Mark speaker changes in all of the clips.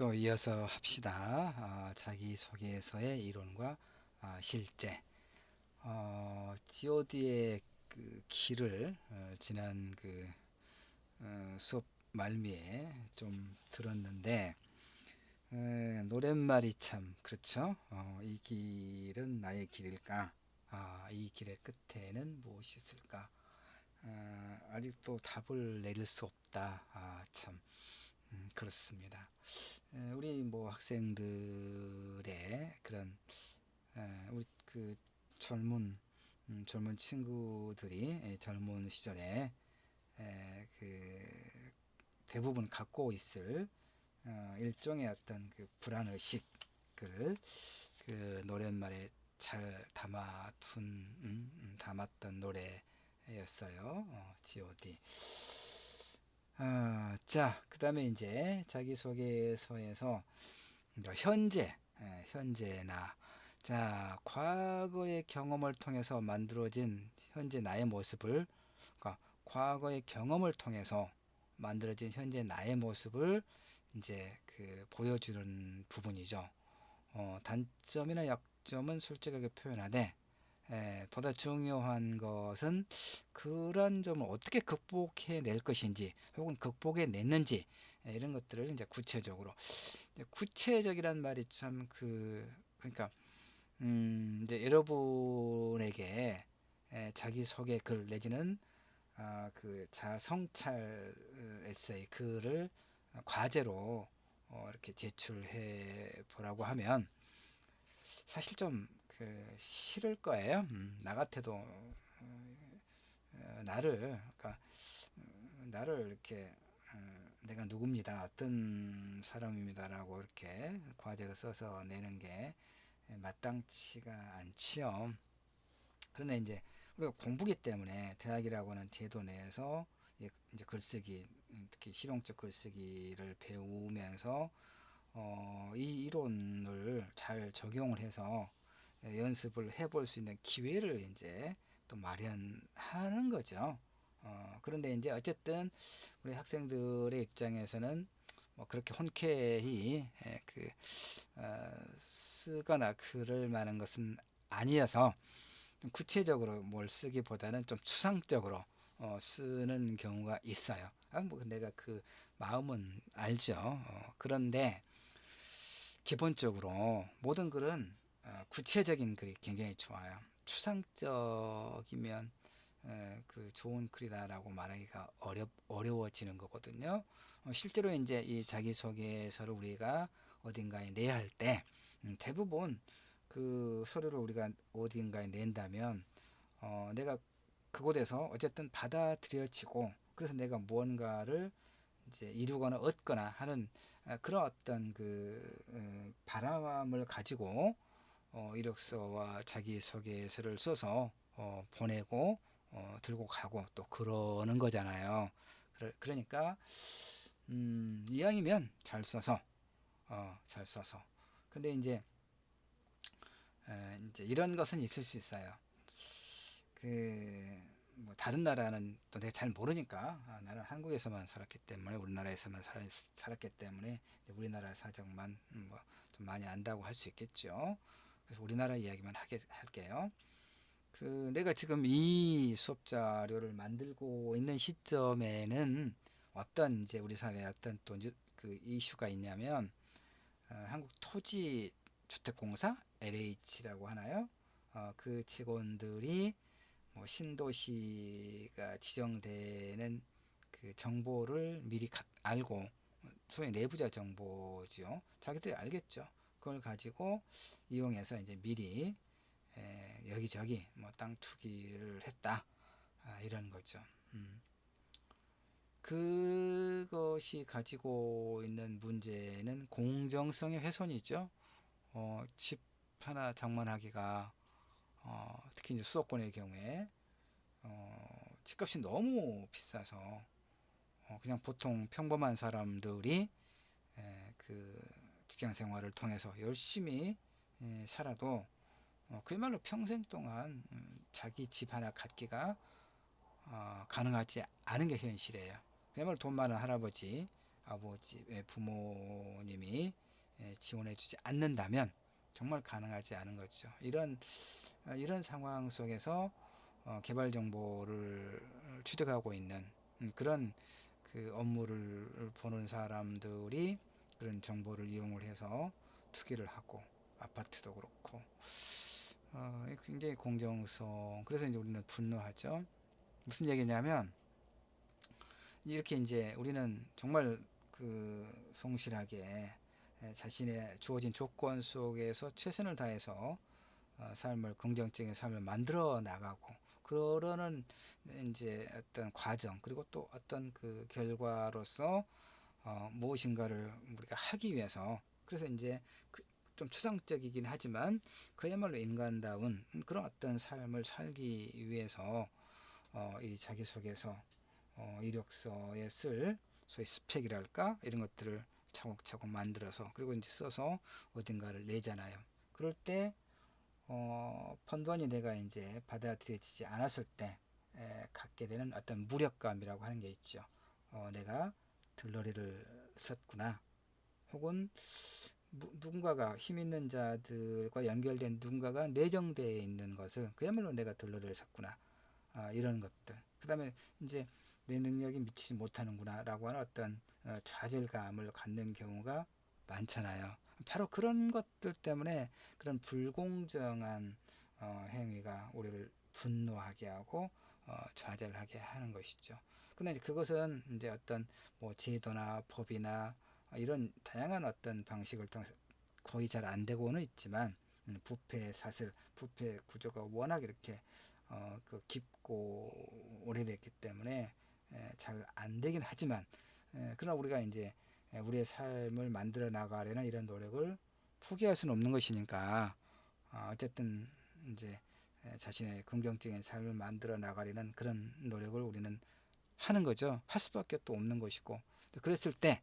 Speaker 1: 또 이어서 합시다. 자기소개서의 이론과 실제. G.O.D의 그 길을 지난 수업 말미에 좀 들었는데, 노랫말이 참 그렇죠. 이 길은 나의 길일까? 이 길의 끝에는 무엇이 있을까? 아직도 답을 내릴 수 없다. 참 그렇습니다. 우리 뭐 학생들의 그런 우리 그 젊은 젊은 친구들이 젊은 시절에 그 대부분 갖고 있을 일종의 어떤 그 불안 의식을 그 노랫말에 잘 담았던 노래였어요. G.O.D. 자, 그 다음에 이제 자기소개서에서 현재 나. 자, 과거의 경험을 통해서 만들어진 현재 나의 모습을, 그러니까 과거의 경험을 통해서 만들어진 현재 나의 모습을 이제 보여주는 부분이죠. 단점이나 약점은 솔직하게 표현하되, 보다 중요한 것은 그런 점을 어떻게 극복해 낼 것인지 혹은 극복해 냈는지, 이런 것들을 이제 구체적으로. 구체적이란 말이 참 그러니까 이제 여러분에게 자기소개 글 내지는 그 자성찰 에세이 글을 과제로 이렇게 제출해 보라고 하면 사실 좀 싫을 거예요. 나 같아도 그러니까 나를 이렇게 내가 누굽니다, 어떤 사람입니다라고 이렇게 과제로 써서 내는 게 마땅치가 않지요. 그런데 이제 우리가 공부기 때문에 대학이라고 하는 제도 내에서 이제 글쓰기, 특히 실용적 글쓰기를 배우면서 이 이론을 잘 적용을 해서 연습을 해볼 수 있는 기회를 이제 또 마련하는 거죠. 그런데 이제 어쨌든 우리 학생들의 입장에서는 뭐 그렇게 흔쾌히 쓰거나 글을 많은 것은 아니어서 구체적으로 뭘 쓰기보다는 좀 추상적으로 쓰는 경우가 있어요. 뭐 내가 그 마음은 알죠. 그런데 기본적으로 모든 글은 구체적인 글이 굉장히 좋아요. 추상적이면 그 좋은 글이다라고 말하기가 어려워지는 거거든요. 실제로 이제 이 자기소개서를 우리가 어딘가에 내야 할 때 대부분 그 서류를 우리가 어딘가에 낸다면 내가 그곳에서 어쨌든 받아들여지고, 그래서 내가 무언가를 이제 이루거나 얻거나 하는 그런 어떤 바람을 가지고 이력서와 자기소개서를 써서 보내고 들고 가고 또 그러는 거잖아요. 그러니까 이왕이면 잘 써서. 근데 이제 이런 것은 있을 수 있어요. 뭐 다른 나라는 또 내가 잘 모르니까, 나는 한국에서만 살았기 때문에, 우리나라에서만 살았기 때문에 우리나라 사정만 뭐 좀 많이 안다고 할 수 있겠죠. 그래서 우리나라 이야기만 할게요. 내가 지금 이 수업 자료를 만들고 있는 시점에는 어떤 이제 우리 사회에 어떤 또 그 이슈가 있냐면, 한국토지주택공사 LH라고 하나요? 그 직원들이 뭐 신도시가 지정되는 그 정보를 미리 알고, 소위 내부자 정보지요. 자기들이 알겠죠. 그걸 가지고 이용해서 이제 미리 여기저기 뭐 땅 투기를 했다, 이런 거죠. 그것이 가지고 있는 문제는 공정성의 훼손이죠. 집 하나 장만하기가 특히 이제 수도권의 경우에 집값이 너무 비싸서 그냥 보통 평범한 사람들이 그 직장 생활을 통해서 열심히 살아도 그야말로 평생 동안 자기 집 하나 갖기가 가능하지 않은 게 현실이에요. 그야말로 돈 많은 할아버지 아버지, 부모님이 지원해 주지 않는다면 정말 가능하지 않은 거죠. 이런 상황 속에서 개발 정보를 취득하고 있는 그런 그 업무를 보는 사람들이 그런 정보를 이용을 해서 투기를 하고, 아파트도 그렇고 굉장히 공정성, 그래서 이제 우리는 분노하죠. 무슨 얘기냐면, 이렇게 이제 우리는 정말 성실하게 자신의 주어진 조건 속에서 최선을 다해서 삶을, 긍정적인 삶을 만들어 나가고, 그러는 이제 어떤 과정, 그리고 또 어떤 그 결과로서 무엇인가를 우리가 하기 위해서, 그래서 이제 좀 추상적이긴 하지만 그야말로 인간다운 그런 어떤 삶을 살기 위해서 이 자기소개서, 이력서에 쓸 소위 스펙이랄까, 이런 것들을 차곡차곡 만들어서, 그리고 이제 써서 어딘가를 내잖아요. 그럴 때 번번이 내가 이제 받아들여지지 않았을 때 갖게 되는 어떤 무력감이라고 하는 게 있죠. 내가 들러리를 썼구나, 혹은 누군가가, 힘 있는 자들과 연결된 누군가가 내정되어 있는 것을 그야말로 내가 들러리를 섰구나, 이런 것들. 그 다음에 이제 내 능력이 미치지 못하는구나 라고 하는 어떤 좌절감을 갖는 경우가 많잖아요. 바로 그런 것들 때문에 그런 불공정한 행위가 우리를 분노하게 하고 좌절하게 하는 것이죠. 근데 이제 그것은 이제 어떤 뭐 제도나 법이나 이런 다양한 어떤 방식을 통해서 거의 잘 안 되고는 있지만, 부패 사슬, 부패 구조가 워낙 이렇게 깊고 오래됐기 때문에 잘 안 되긴 하지만, 그러나 우리가 이제 우리의 삶을 만들어 나가려는 이런 노력을 포기할 수는 없는 것이니까, 어쨌든 이제 자신의 긍정적인 삶을 만들어 나가려는 그런 노력을 우리는 하는 거죠. 할 수밖에 또 없는 것이고. 그랬을 때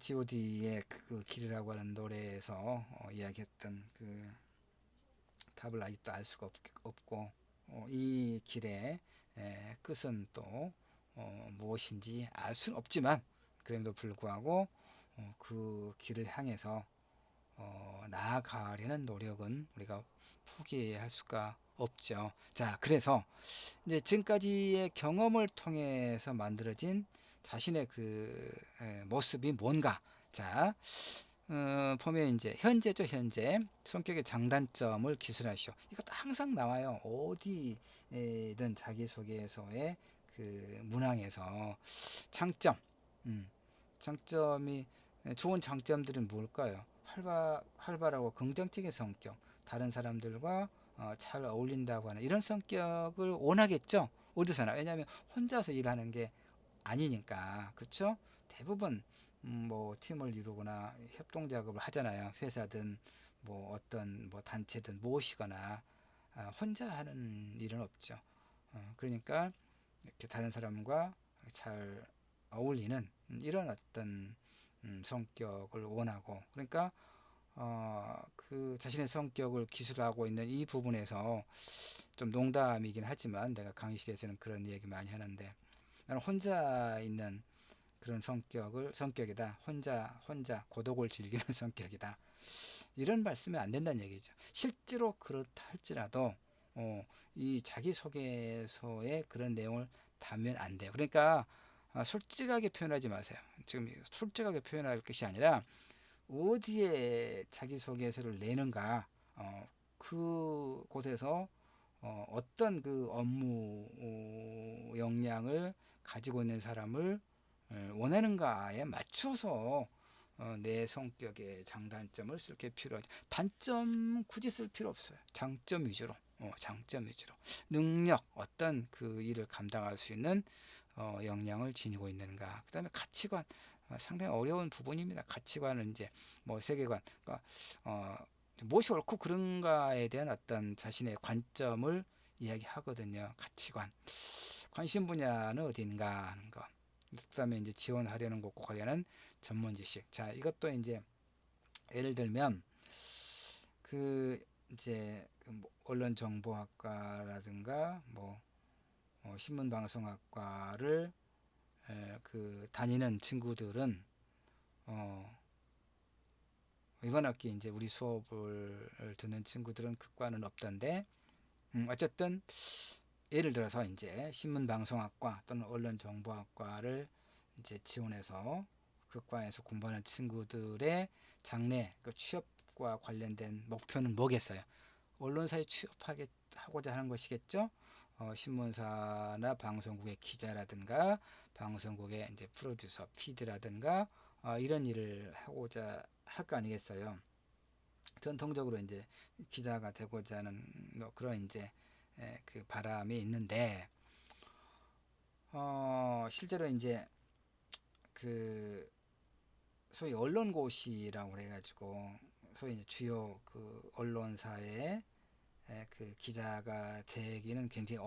Speaker 1: G.O.D의 그 길이라고 하는 노래에서 이야기했던 그 답을 아직도 알 수가 없고, 이 길의 끝은 또 무엇인지 알 수는 없지만, 그럼에도 불구하고 그 길을 향해서 나아가려는 노력은 우리가 포기할 수가 없죠. 자, 그래서 이제 지금까지의 경험을 통해서 만들어진 자신의 모습이 뭔가. 자, 보면 이제 현재죠. 현재 성격의 장단점을 기술하시오. 이것도 항상 나와요. 어디든 자기소개서의 그 문항에서. 장점, 음, 장점이, 좋은 장점들은 뭘까요? 활발하고 긍정적인 성격, 다른 사람들과 잘 어울린다고 하는 이런 성격을 원하겠죠. 어디서나. 왜냐하면 혼자서 일하는 게 아니니까. 그렇죠? 대부분 뭐 팀을 이루거나 협동 작업을 하잖아요. 회사든 뭐 어떤 뭐 단체든 모시거나 혼자 하는 일은 없죠. 그러니까 이렇게 다른 사람과 잘 어울리는 이런 어떤 성격을 원하고, 그러니까 그 자신의 성격을 기술하고 있는 이 부분에서, 좀 농담이긴 하지만 내가 강의실에서는 그런 얘기 많이 하는데, 나는 혼자 있는 그런 성격이다. 혼자 고독을 즐기는 성격이다. 이런 말씀은 안 된다는 얘기죠. 실제로 그렇다 할지라도 이 자기소개서에 그런 내용을 담으면 안 돼요. 그러니까 솔직하게 표현하지 마세요. 지금 솔직하게 표현할 것이 아니라, 어디에 자기소개서를 내는가, 그곳에서 어떤 그 업무 역량을 가지고 있는 사람을 원하는가에 맞춰서 내 성격의 장단점을 쓸 게 필요하죠. 단점 굳이 쓸 필요 없어요. 장점 위주로 능력, 어떤 그 일을 감당할 수 있는 역량을 지니고 있는가. 그 다음에 가치관, 상당히 어려운 부분입니다. 가치관은 이제 뭐 세계관, 그러니까 무엇이 옳고 그른가에 대한 어떤 자신의 관점을 이야기하거든요. 가치관, 관심 분야는 어딘가 하는 거. 그다음에 이제 지원하려는 것과 관련한 전문 지식. 자, 이것도 이제 예를 들면 그 이제 뭐 언론정보학과라든가 뭐 신문방송학과를 그 다니는 친구들은 이번 학기 이제 우리 수업을 듣는 친구들은 그 과는 없던데, 어쨌든 예를 들어서 이제 신문방송학과 또는 언론정보학과를 이제 지원해서 그 과에서 공부하는 친구들의 장래 그 취업과 관련된 목표는 뭐겠어요? 언론사에 취업하고자 하는 것이겠죠. 신문사나 방송국의 기자라든가 방송국의 이제 프로듀서, PD라든가 이런 일을 하고자 할 거 아니겠어요. 전통적으로 이제 기자가 되고자 하는 뭐 그런 이제 그 바람이 있는데, 실제로 이제 그 소위 언론고시라고 그래가지고 소위 이제 주요 그 언론사의 그 기자가 되기는 굉장히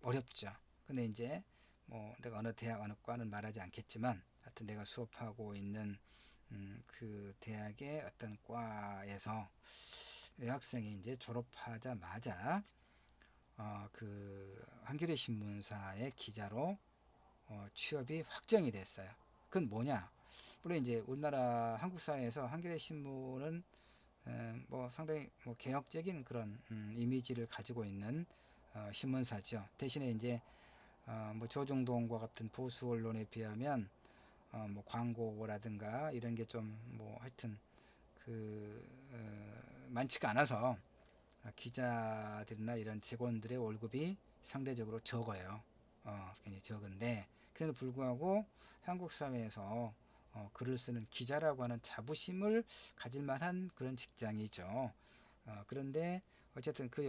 Speaker 1: 어렵죠. 근데 이제 뭐 내가 어느 대학 어느 과는 말하지 않겠지만, 하여튼 내가 수업하고 있는 그 대학의 어떤 과에서 여학생이 이제 졸업하자마자 그 한겨레 신문사의 기자로 취업이 확정이 됐어요. 그건 뭐냐? 물론 이제 우리나라 한국 사회에서 한겨레 신문은 뭐 상당히 뭐 개혁적인 그런 이미지를 가지고 있는 신문사죠. 대신에 이제 뭐 조중동과 같은 보수 언론에 비하면 뭐 광고라든가 이런 게 좀 뭐 하여튼 그 많지가 않아서 기자들이나 이런 직원들의 월급이 상대적으로 적어요. 굉장히 적은데, 그래도 불구하고 한국 사회에서 글을 쓰는 기자라고 하는 자부심을 가질 만한 그런 직장이죠. 그런데 어쨌든 그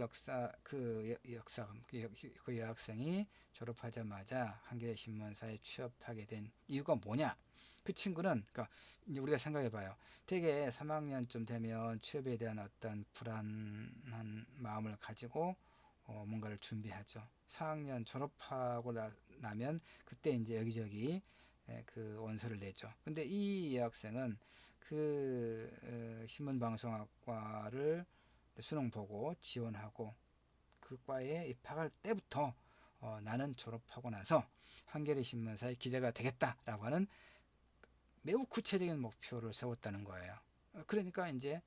Speaker 1: 여학생이 졸업하자마자 한겨레 신문사에 취업하게 된 이유가 뭐냐? 그 친구는, 그러니까 이제 우리가 생각해봐요. 되게 3학년쯤 되면 취업에 대한 어떤 불안한 마음을 가지고 뭔가를 준비하죠. 4학년 졸업하고 나면 그때 이제 여기저기 그 원서를 내죠. 근데 이 여학생은 그 신문방송학과를 수능 보고 지원하고 그 과에 입학할 때부터 나는 졸업하고 나서 한겨레 신문사의 기자가 되겠다라고 하는 매우 구체적인 목표를 세웠다는 거예요. 그러니까 이제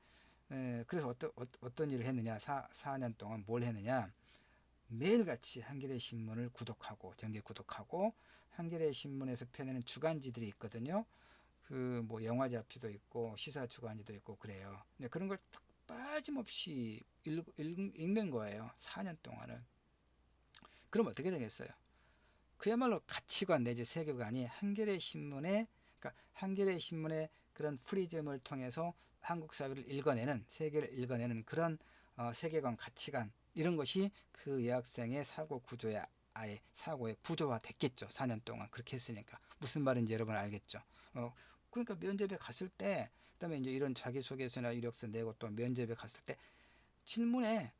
Speaker 1: 그래서 어떤 일을 했느냐, 4년 동안 뭘 했느냐, 매일같이 한겨레 신문을 구독하고 정기 구독하고, 한겨레 신문에서 펴내는 주간지들이 있거든요. 그 뭐 영화 잡지도 있고 시사 주간지도 있고 그래요. 근데 그런 걸 빠짐없이 읽는 거예요. 4년 동안은. 그럼 어떻게 되겠어요? 그야말로 가치관 내지 세계관이 한겨레 신문의, 그러니까 한겨레 신문의 그런 프리즘을 통해서 한국 사회를 읽어내는, 세계를 읽어내는 그런 세계관, 가치관, 이런 것이 그 여학생의 사고 구조에 아예 사고의 구조화 됐겠죠. 4년 동안 그렇게 했으니까. 무슨 말인지 여러분 알겠죠. 그러니까 면접에 갔을 때, 그다음에 이제 이런 자기소개서나 이력서 내고 또 면접에 갔을 때 질문에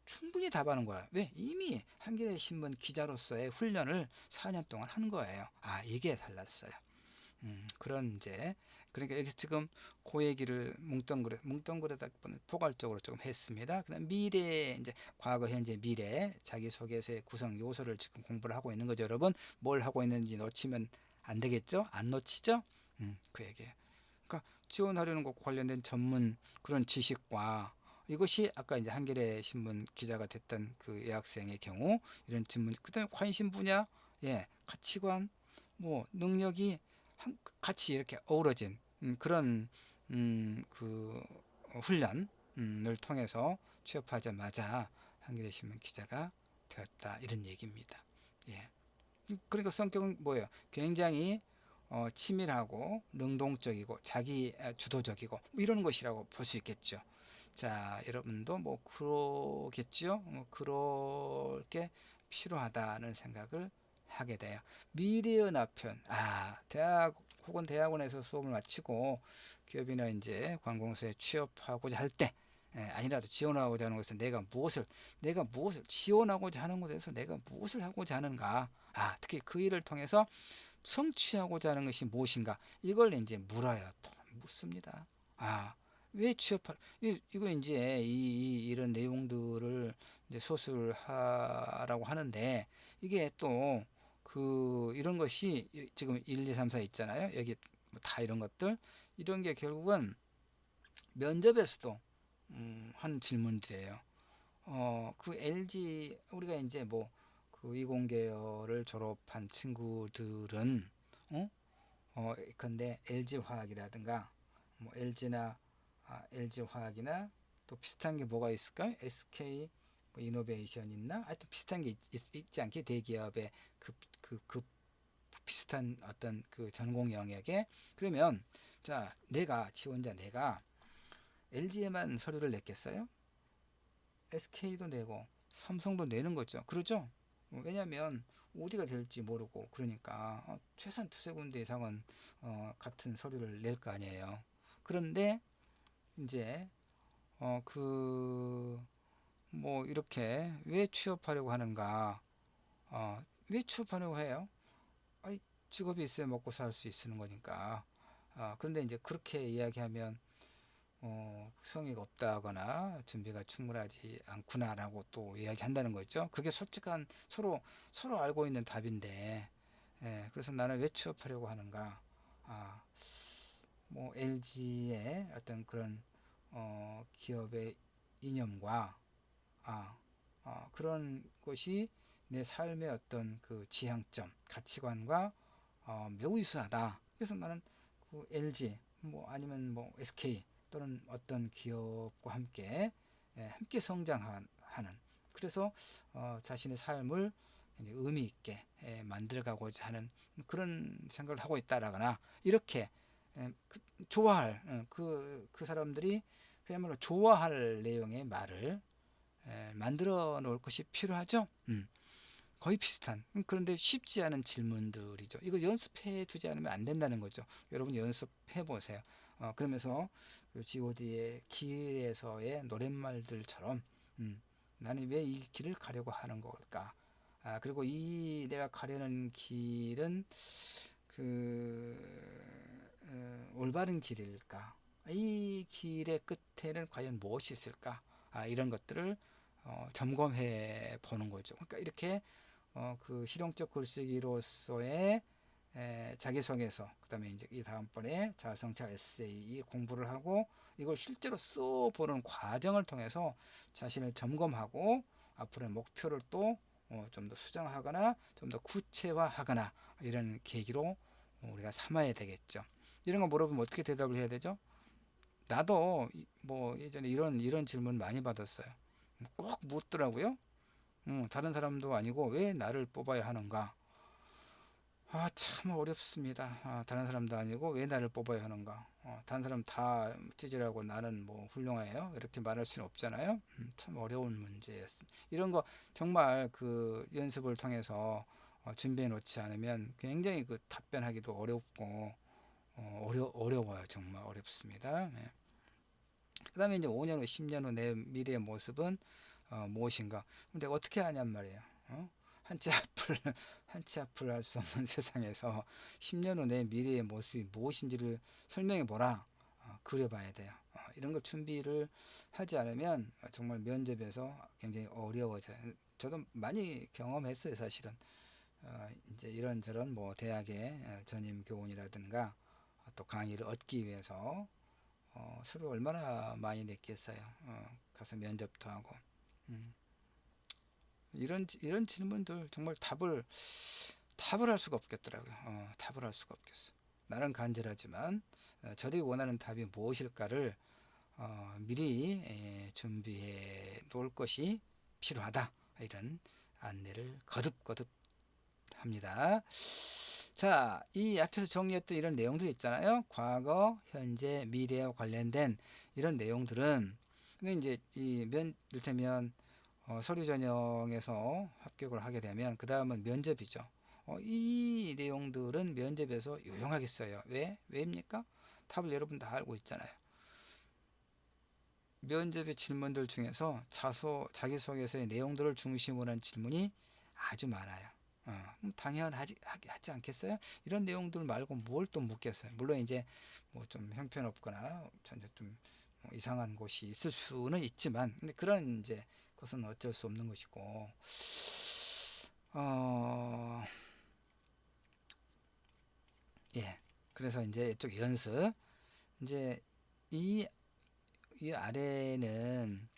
Speaker 1: 충분히 답하는 거야. 왜? 이미 한겨레 신문 기자로서의 훈련을 4년 동안 한 거예요. 이게 달랐어요. 그런 이제, 그러니까 여기서 지금 그 얘기를 뭉뚱그려다 포괄적으로 조금 했습니다. 그다음 미래, 이제 과거, 현재, 미래 자기소개서의 구성 요소를 지금 공부를 하고 있는 거죠. 여러분 뭘 하고 있는지 놓치면 안 되겠죠? 안 놓치죠? 그 얘기예요. 그러니까 지원하려는 것과 관련된 전문 그런 지식과, 이것이 아까 이제 한겨레 신문 기자가 됐던 그 여학생의 경우 이런 질문, 그다음에 관심 분야, 가치관, 뭐 능력이 같이 이렇게 어우러진 그런 그 훈련을 통해서 취업하자마자 한겨레 신문 기자가 되었다, 이런 얘기입니다. 예. 그러니까 성격은 뭐예요? 굉장히 치밀하고 능동적이고 자기 주도적이고 뭐 이런 것이라고 볼 수 있겠죠. 자, 여러분도 뭐 그러겠죠. 그렇게 필요하다는 생각을 하게 돼요. 미래의 나편. 대학 혹은 대학원에서 수업을 마치고 기업이나 이제 관공서에 취업하고자 할 때, 아니라도 지원하고자 하는 것은 내가 무엇을 지원하고자 하는 것에서 내가 무엇을 하고자 하는가. 특히 그 일을 통해서 성취하고자 하는 것이 무엇인가, 이걸 이제 물어요. 또 묻습니다. 왜 이거 이제 이런 내용들을 이제 소술하라고 하는데, 이게 또 그 이런 것이 지금 1, 2, 3, 4 있잖아요. 여기 다 이런 것들, 이런 게 결국은 면접에서도 한 질문들이에요. 그 LG 우리가 이제 뭐 그 이공계열을 졸업한 친구들은 근데 LG 화학이라든가 뭐 LG나 LG 화학이나 또 비슷한 게 뭐가 있을까요? SK 뭐 이노베이션 있나? 하여튼 비슷한 게 있지 않게 대기업의 그 비슷한 어떤 그 전공 영역에. 그러면 자, 내가 지원자 내가 LG에만 서류를 냈겠어요? SK도 내고 삼성도 내는 거죠. 그러죠? 왜냐하면 어디가 될지 모르고, 그러니까 최소한 두세 군데 이상은 같은 서류를 낼 거 아니에요. 그런데 이제 그 뭐 이렇게 왜 취업하려고 하는가? 왜 취업하려고 해요? 아이, 직업이 있어야 먹고 살 수 있는 거니까. 그런데 이제 그렇게 이야기하면 성의가 없다거나 준비가 충분하지 않구나라고 또 이야기한다는 거죠. 그게 솔직한 서로 알고 있는 답인데, 예, 그래서 나는 왜 취업하려고 하는가? 아, 뭐 LG의 어떤 그런 기업의 이념과 그런 것이 내 삶의 어떤 그 지향점, 가치관과 매우 유사하다. 그래서 나는 그 LG 뭐 아니면 뭐 SK 또는 어떤 기업과 함께 함께 성장하는, 그래서 자신의 삶을 의미 있게 만들어가고자 하는 그런 생각을 하고 있다라거나, 이렇게 좋아할 그 사람들이 그야말로 좋아할 내용의 말을 만들어 놓을 것이 필요하죠. 거의 비슷한, 그런데 쉽지 않은 질문들이죠. 이거 연습해 두지 않으면 안 된다는 거죠. 여러분 연습해 보세요. 그러면서 그 G.O.D의 길에서의 노랫말들처럼 나는 왜 이 길을 가려고 하는 걸까? 그리고 이 내가 가려는 길은 올바른 길일까? 이 길의 끝에는 과연 무엇이 있을까? 이런 것들을 점검해 보는 거죠. 그러니까 이렇게 그 실용적 글쓰기로서의 자기소개서, 그다음에 이제 이 다음번에 자아성찰 에세이 공부를 하고 이걸 실제로 써보는 과정을 통해서 자신을 점검하고 앞으로의 목표를 또 좀 더 수정하거나 좀 더 구체화하거나 이런 계기로 우리가 삼아야 되겠죠. 이런 거 물어보면 어떻게 대답을 해야 되죠? 나도 뭐 예전에 이런 질문 많이 받았어요. 꼭 묻더라고요. 다른 사람도 아니고 왜 나를 뽑아야 하는가? 참 어렵습니다. 다른 사람도 아니고 왜 나를 뽑아야 하는가? 다른 사람 다 찌질하고 나는 뭐 훌륭해요? 이렇게 말할 수는 없잖아요. 참 어려운 문제였습니다. 이런 거 정말 그 연습을 통해서 준비해 놓지 않으면 굉장히 그 답변하기도 어렵고 어려워요. 정말 어렵습니다. 네. 그 다음에 이제 5년 후, 10년 후 내 미래의 모습은 무엇인가? 근데 어떻게 하냔 말이에요. 한치 앞을 한치 앞을 알 수 없는 세상에서 10년 후 내 미래의 모습이 무엇인지를 설명해 보라. 그려봐야 돼요. 이런 걸 준비를 하지 않으면 정말 면접에서 굉장히 어려워져요. 저도 많이 경험했어요, 사실은. 이제 이런저런 뭐 대학의 전임 교원이라든가 또 강의를 얻기 위해서 서류 얼마나 많이 냈겠어요. 가서 면접도 하고. 음. 이런 질문들 정말 답을 할 수가 없겠더라고요. 답을 할 수가 없겠어. 나는 간절하지만 저들이 원하는 답이 무엇일까를 미리 준비해 놓을 것이 필요하다. 이런 안내를 거듭거듭 합니다. 자, 이 앞에서 정리했던 이런 내용들 있잖아요. 과거, 현재, 미래와 관련된 이런 내용들은, 근데 이제 이를테면 서류 전형에서 합격을 하게 되면 그 다음은 면접이죠. 이 내용들은 면접에서 유용하겠어요. 왜입니까? 답을 여러분 다 알고 있잖아요. 면접의 질문들 중에서 자기소개서의 내용들을 중심으로 한 질문이 아주 많아요. 당연하지 않겠어요? 이런 내용들 말고 뭘 또 묻겠어요? 물론 이제 뭐 좀 형편없거나 좀 이상한 곳이 있을 수는 있지만, 근데 그런 이제 것은 어쩔 수 없는 것이고, 어, 예. 그래서 이제 이쪽 연습. 이제 이, 이 아래는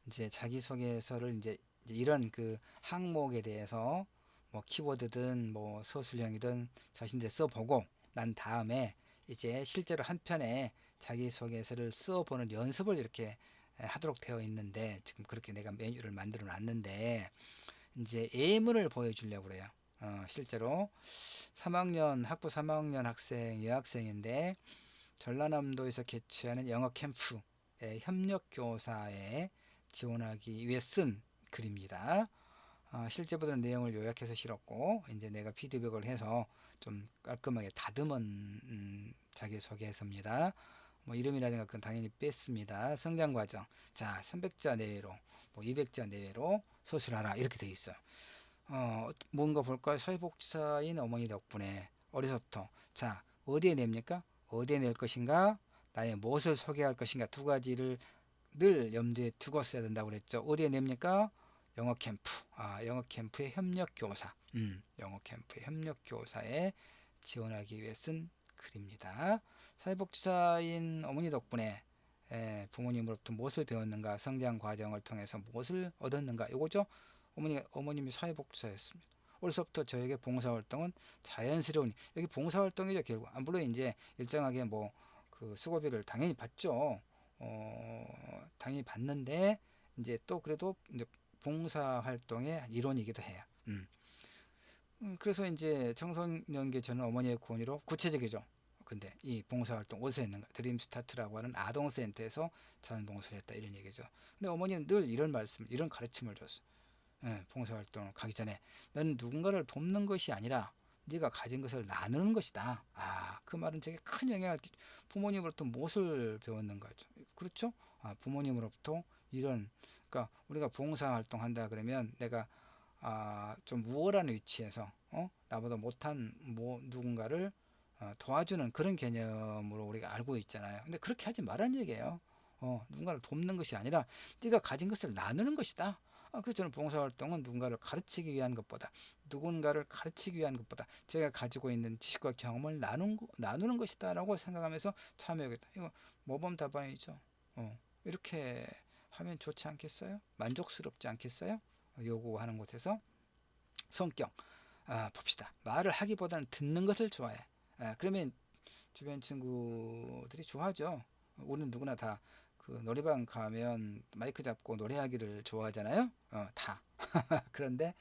Speaker 1: 이제 자기소개서를 이제 이런 그 항목에 대해서 뭐 키워드든 뭐 서술형이든 자신들 써보고 난 다음에 이제 실제로 한 편에 자기소개서를 써보는 연습을 이렇게 하도록 되어 있는데, 지금 그렇게 내가 메뉴를 만들어 놨는데 이제 예문을 보여주려고 그래요. 실제로 3학년 학부 3학년 학생 여학생인데 전라남도에서 개최하는 영어 캠프에 협력교사에 지원하기 위해 쓴 글입니다. 실제 보던 내용을 요약해서 실었고 이제 내가 피드백을 해서 좀 깔끔하게 다듬은 자기소개서입니다. 뭐 이름이라든가 그건 당연히 뺐습니다. 성장 과정. 자, 300자 내외로 뭐 200자 내외로 서술하라 이렇게 되어 있어요. 뭔가 볼까요? 사회복지사인 어머니 덕분에 어려서부터 자 어디에 냅니까? 어디에 낼 것인가? 나의 무엇을 소개할 것인가? 두 가지를 늘 염두에 두고 써야 된다고 그랬죠. 어디에 냅니까? 영어 캠프. 영어 캠프의 협력교사. 영어 캠프의 협력교사에 지원하기 위해 쓴 글입니다. 사회복지사인 어머니 덕분에 부모님으로부터 무엇을 배웠는가? 성장 과정을 통해서 무엇을 얻었는가? 이거죠. 어머님이 사회복지사였습니다. 어려서부터 저에게 봉사활동은 자연스러운, 여기 봉사활동이죠 결국. 물론 이제 일정하게 뭐 그 수고비를 당연히 받죠. 당연히 받는데 이제 또 그래도 이제 봉사활동의 일원이기도 해요. 그래서 이제 청소년기 저는 어머니의 권유로 구체적이죠. 근데 이 봉사활동 어디서 했는가? 드림스타트라고 하는 아동센터에서 자원봉사를 했다 이런 얘기죠. 근데 어머니는 늘 이런 말씀, 이런 가르침을 줬어. 봉사활동을 가기 전에 넌 누군가를 돕는 것이 아니라 네가 가진 것을 나누는 것이다. 그 말은 되게 큰 영향을 부모님으로부터 무엇을 배웠는가죠. 그렇죠? 부모님으로부터 이런, 그러니까 우리가 봉사활동 한다 그러면 내가 좀 우월한 위치에서 나보다 못한 누군가를 도와주는 그런 개념으로 우리가 알고 있잖아요. 근데 그렇게 하지 말란 얘기예요. 누군가를 돕는 것이 아니라 네가 가진 것을 나누는 것이다. 그래서 저는 봉사활동은 누군가를 가르치기 위한 것보다 제가 가지고 있는 지식과 경험을 나누는 것이다 라고 생각하면서 참여하겠다. 이거 모범답안이죠. 이렇게 하면 좋지 않겠어요? 만족스럽지 않겠어요? 요구하는 곳에서. 성격 봅시다. 말을 하기보다는 듣는 것을 좋아해. 그러면 주변 친구들이 좋아하죠. 우리는 누구나 다 그 노래방 가면 마이크 잡고 노래하기를 좋아하잖아요. 다. 그런데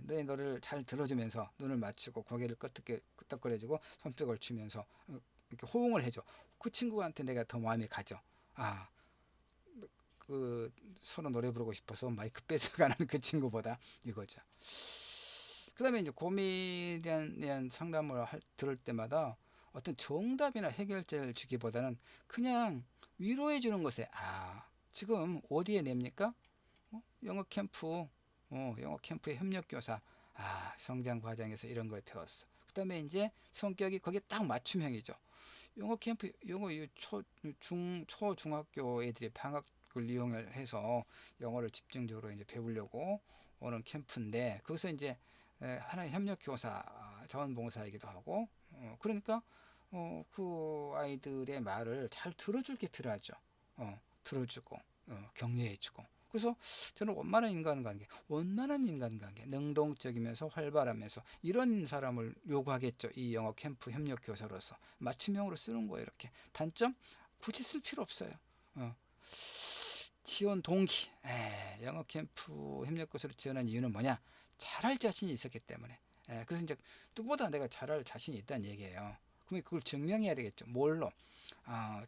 Speaker 1: 너의 노래를 잘 들어주면서 눈을 맞추고 고개를 끄덕거려주고 손뼉을 주면서 이렇게 호응을 해줘. 그 친구한테 내가 더 마음이 가죠. 아, 그 서로 노래 부르고 싶어서 마이크 뺏어가는 그 친구보다 이거죠. 그 다음에 이제 고민에 대한 상담을 들을 때마다 어떤 정답이나 해결책을 주기보다는 그냥 위로해 주는 것에 지금 어디에 냅니까? 영어 캠프, 영어 캠프의 협력교사. 성장 과정에서 이런 걸 배웠어. 그 다음에 이제 성격이 거기에 딱 맞춤형이죠. 영어 캠프, 영어 초, 중학교 애들이 방학을 이용해서 영어를 집중적으로 이제 배우려고 오는 캠프인데, 거기서 이제 하나의 협력교사, 자원봉사이기도 하고, 그러니까 그 아이들의 말을 잘 들어줄 게 필요하죠. 들어주고, 격려해주고. 그래서 저는 원만한 인간관계, 능동적이면서 활발하면서 이런 사람을 요구하겠죠. 이 영어 캠프 협력 교사로서 맞춤형으로 쓰는 거예요. 이렇게 단점 굳이 쓸 필요 없어요. 지원 동기, 영어 캠프 협력 교사로 지원한 이유는 뭐냐? 잘할 자신이 있었기 때문에. 그래서 이제 누구보다 내가 잘할 자신이 있다는 얘기예요. 그러면 그걸 증명해야 되겠죠. 뭘로?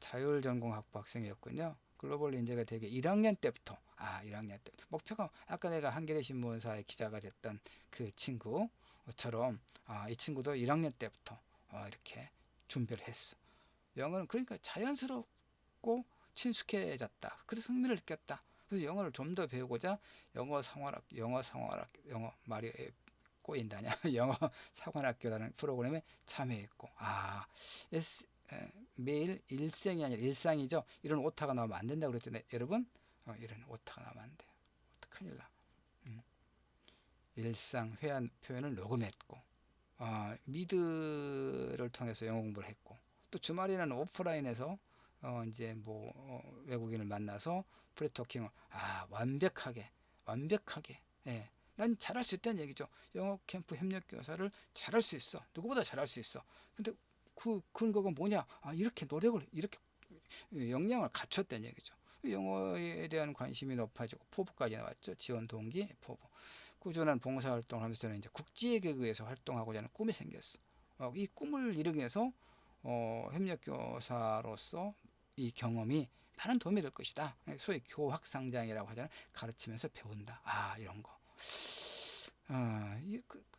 Speaker 1: 자율전공학부 학생이었군요. 글로벌 인재가 되게 1학년 때부터 1학년 때 목표가 아까 내가 한겨레 신문사의 기자가 됐던 그 친구처럼 이 친구도 1학년 때부터 이렇게 준비를 했어. 영어는 그러니까 자연스럽고 친숙해졌다. 그래서 흥미를 느꼈다. 그래서 영어를 좀 더 배우고자 영어 말이 꼬인다냐 영어 상환학교라는 프로그램에 참여했고 매일 일생이 아니라 일상이죠. 이런 오타가 나오면 안 된다고 그랬죠. 여러분 이런 오타가 나오면 안 돼요. 큰일 나. 일상 회화 표현을 녹음했고 미드를 통해서 영어 공부를 했고, 또 주말에는 오프라인에서 이제 뭐 외국인을 만나서 프리토킹을 완벽하게 예. 난 잘할 수 있다는 얘기죠. 영어 캠프 협력 교사를 잘할 수 있어. 누구보다 잘할 수 있어. 근데 그 근거가 뭐냐? 이렇게 노력을 이렇게 역량을 갖췄다는 얘기죠. 영어에 대한 관심이 높아지고 포부까지 나왔죠. 지원 동기 포부. 꾸준한 봉사활동을 하면서 저는 이제 국제개그에서 활동하고자 하는 꿈이 생겼어. 이 꿈을 이루기 위해서 협력교사로서 이 경험이 많은 도움이 될 것이다. 소위 교학상장이라고 하잖아요. 가르치면서 배운다. 이런 거.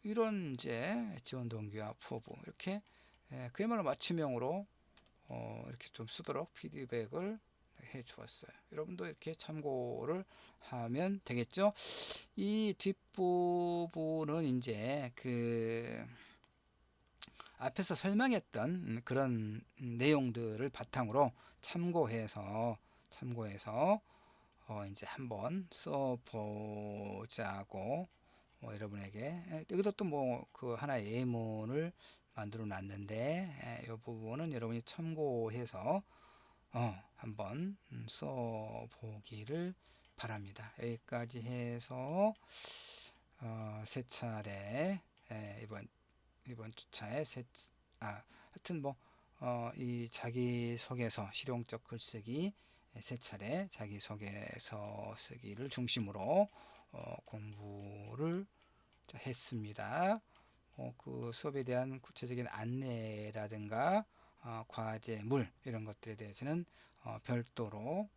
Speaker 1: 이런 이제 지원 동기와 포부 이렇게 그야말로 맞춤형으로 이렇게 좀 쓰도록 피드백을 해 주었어요. 여러분도 이렇게 참고를 하면 되겠죠. 이 뒷부분은 이제 그 앞에서 설명했던 그런 내용들을 바탕으로 참고해서 이제 한번 써보자고 여러분에게 여기도 또 뭐 그 하나의 예문을 만들어 놨는데 이 부분은 여러분이 참고해서 한번 써보기를 바랍니다. 여기까지 해서 세 차례 이번 주차에 하여튼 뭐 이 자기소개서 실용적 글쓰기 세 차례 자기소개서 쓰기를 중심으로 공부를 했습니다. 그 수업에 대한 구체적인 안내라든가 과제물 이런 것들에 대해서는 별도로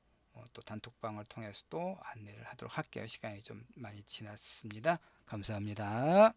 Speaker 1: 또 단톡방을 통해서도 안내를 하도록 할게요. 시간이 좀 많이 지났습니다. 감사합니다.